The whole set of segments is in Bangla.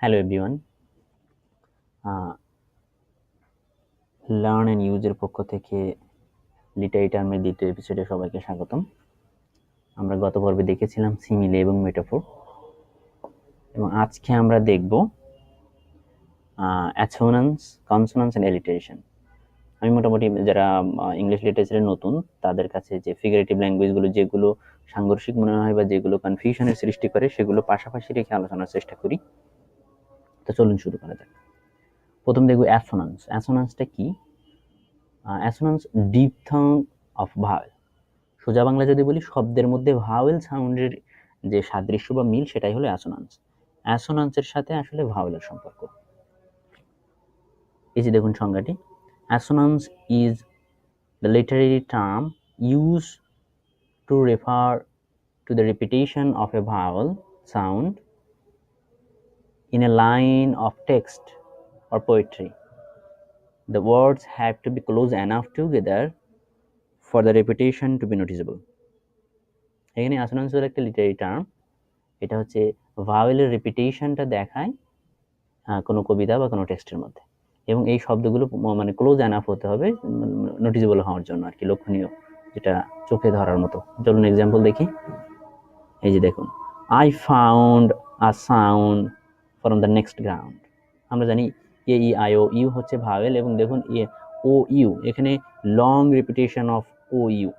হ্যালো এভরিওয়ান, লার্ন অ্যান্ড ইউজের পক্ষ থেকে লিটারি টার্মের দ্বিতীয় এপিসোডে সবাইকে স্বাগতম। আমরা গত পর্বে দেখেছিলাম সিমিলে এবং মেটাফোর, এবং আজকে আমরা দেখব অ্যাসোনান্স, কনসোনান্স অ্যান্ড অ্যালিটারেশন। আমি মোটামুটি যারা ইংলিশ লিটারেচারে নতুন তাদের কাছে যে ফিগারেটিভ ল্যাঙ্গুয়েজগুলো যেগুলো সাংঘর্ষিক মনে হয় বা যেগুলো কনফিউশনের সৃষ্টি করে সেগুলো পাশাপাশি রেখে আলোচনার চেষ্টা করি। তো চলুন শুরু করা যাক। প্রথম দেখব অ্যাসোনান্স। অ্যাসোনান্সটা কি? অ্যাসোনান্স ডিপথং অফ ভাওয়েল। সোজা বাংলা যদি বলি, শব্দের মধ্যে ভাওয়েল সাউন্ডের যে সাদৃশ্য বা মিল সেটাই হলো অ্যাসোনান্স। অ্যাসোনান্সের সাথে আসলে ভাওয়েলের সম্পর্ক। এই যে দেখুন সংজ্ঞাটি, assonance is the literary term use to refer to the repetition of a vowel sound in a line of text or poetry. The words have to be close enough together for the repetition to be noticeable. এখানে অ্যাসোনান্স হলো একটা লিটারি টার্ম। এটা হচ্ছে ভাওয়েলের রিপিটেশনটা দেখায় কোনো কবিতা বা কোনো টেক্সটের মধ্যে, এবং এই শব্দগুলো মানে ক্লোজ এনাফ হতে হবে নোটিসেবল হওয়ার জন্য আর কি, লক্ষণীয়, যেটা চোখে ধরার মতো। চলুন এক্সাম্পল দেখি। এই যে দেখুন, I found a sound from the next ground. আমরা জানি A E I O U হচ্ছে ভাওয়েল, এবং দেখুন এ ও ইউ, এখানে long repetition of O U.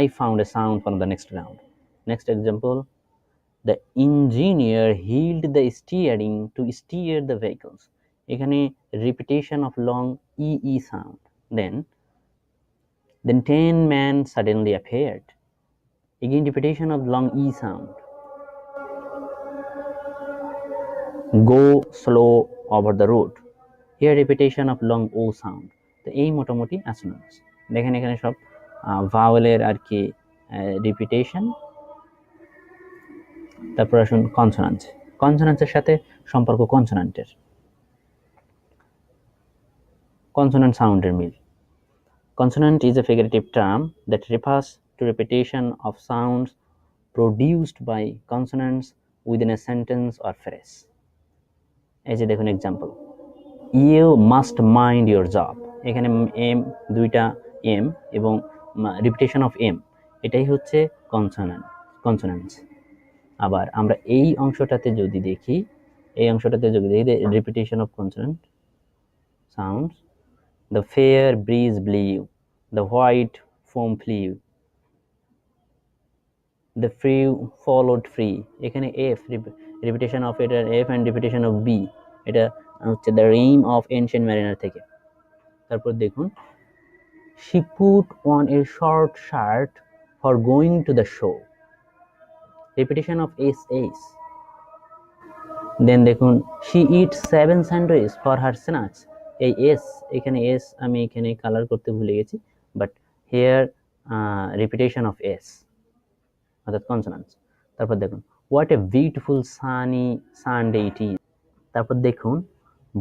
I found a sound from the next ground. Next example, the engineer heeled the steering to steer the vehicles. এখানে repetition of long e sound. Then 10 men suddenly appeared. Again repetition of long e sound. Go slow over the road. Here repetition of long o sound. তো এই মোটামুটি অ্যাসোনান্স। দেখেন এখানে সব ভাওয়েলের আর কি রিপিটেশন। তারপর আসুন কনসোনান্স। কনসোনান্সের সাথে সম্পর্ক কনসোনান্টের, কনসোনান্ট সাউন্ডের মিল। Consonant is a figurative term that refers to repetition of sounds produced by consonants within a sentence or phrase. এই যে দেখুন example, you must mind your job. এখানে এম, দুইটা এম এবং রিপিটেশন অফ এম, এটাই হচ্ছে কনসোনান্স। আবার আমরা এই অংশটাতে যদি দেখি, repetition of consonant sounds, the fair breeze blew, the white foam flew, the few followed free। এখানে এফ, রিপিটেশন অফ এটা F and repetition of B, এটা হচ্ছে the rime of ancient mariner থেকে। তারপর দেখুন, she put on a short shirt for going to the show, repetition of S S. Then দেখুন, she eats 7 sandwiches for her snacks। এই এস, এখানে এস আমি এখানে কালার করতে ভুলে গেছি, but here repetition of S, অর্থাৎ কনসোনান্স। তারপর দেখুন, what a beautiful sunny Sunday it is. তারপর দেখুন,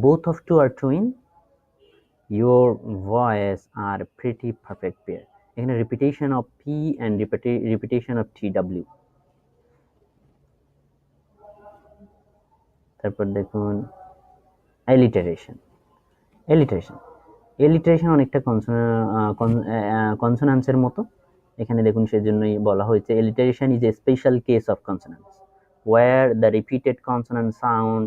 both of two are twin, your voice are pretty perfect pair. এখানে repetition of P and repetition of T W. তারপর দেখুন অ্যালিটারেশন। এলিটারেশন অনেকটা কনসোনান্সের মতো। এখানে দেখুন সেজন্যই বলা হয়েছে alliteration is a special case of consonance where the repeated consonant sound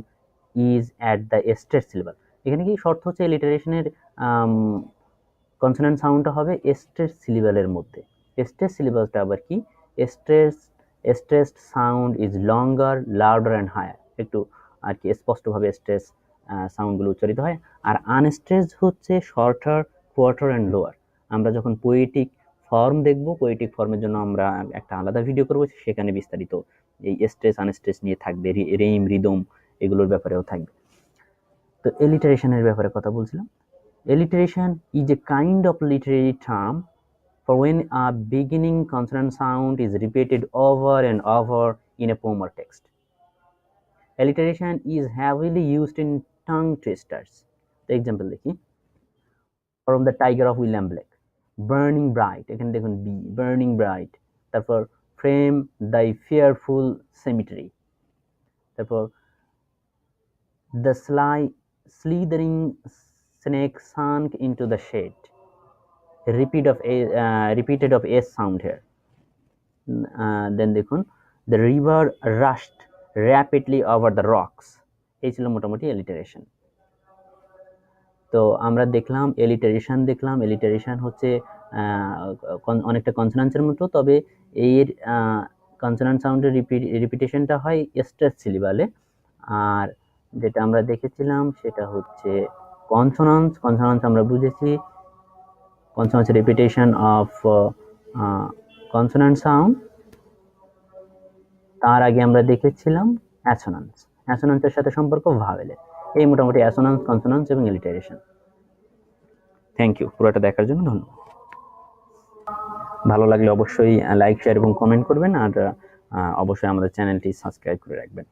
is at the estate syllable. এখানে কি শর্ত হচ্ছে, এলিটারেশনের কনসোনান্ট সাউন্ডটা হবে এস্টেট সিলেবালের মধ্যে। এস্টেট সিলেবালটা আবার কি? Stressed sound is longer, louder and higher. একটু আর কি স্পষ্টভাবে স্ট্রেস সাউন্ডগুলো উচ্চারিত হয়। আর আনস্ট্রেসড হচ্ছে শর্টার, কোয়ার্টার অ্যান্ড লোয়ার। আমরা যখন পোয়েটিক ফর্ম দেখব, পোয়েটিক ফর্মের জন্য আমরা একটা আলাদা ভিডিও করব, সেখানে বিস্তারিত এই স্ট্রেস আনস্ট্রেস নিয়ে থাকবে, রেইম, রিদম, এগুলোর ব্যাপারেও থাকবে। তো এলিটারেশনের ব্যাপারে কথা বলছিলাম। Alliteration is a kind of literary term for when a beginning consonant sound is repeated over and over in a poem or text. Alliteration is heavily used in tongue twisters. The example দেখি, from the Tiger of William Blake, burning bright, এখানে দেখুন বি, burning bright। তারপর frame thy fearful cemetery, তারপর the slithering snake sunk into the shade. Repeated of s sound here. Then দেখুন the river rushed rapidly over the rocks. এই ছিল মোটামুটি alliteration. তো আমরা দেখলাম এলিটারেশন হচ্ছে অনেকটা কনসোনান্সের মতো, তবে এর কনসোনান্ট সাউন্ডের রিপিটেশনটা হয় স্ট্রেস সিলেবালে। আর যেটা আমরা দেখেছিলাম সেটা হচ্ছে কনসোনান্স আমরা বুঝেছি কনসোনান্স রিপিটেশন অফ কনসোনান্ট সাউন্ড। তার আগে আমরা দেখেছিলাম অ্যাসোনান্সের সাথে সম্পর্ক ভাওয়েলের। এই মোটামুটি অ্যাসোনান্স, কনসোনান্স এবং এলিটারেশন। থ্যাংক ইউ পুরোটা দেখার জন্য, ধন্যবাদ। ভালো লাগলে অবশ্যই লাইক, শেয়ার এবং কমেন্ট করবেন, আর অবশ্যই আমাদের চ্যানেলটি সাবস্ক্রাইব করে রাখবেন।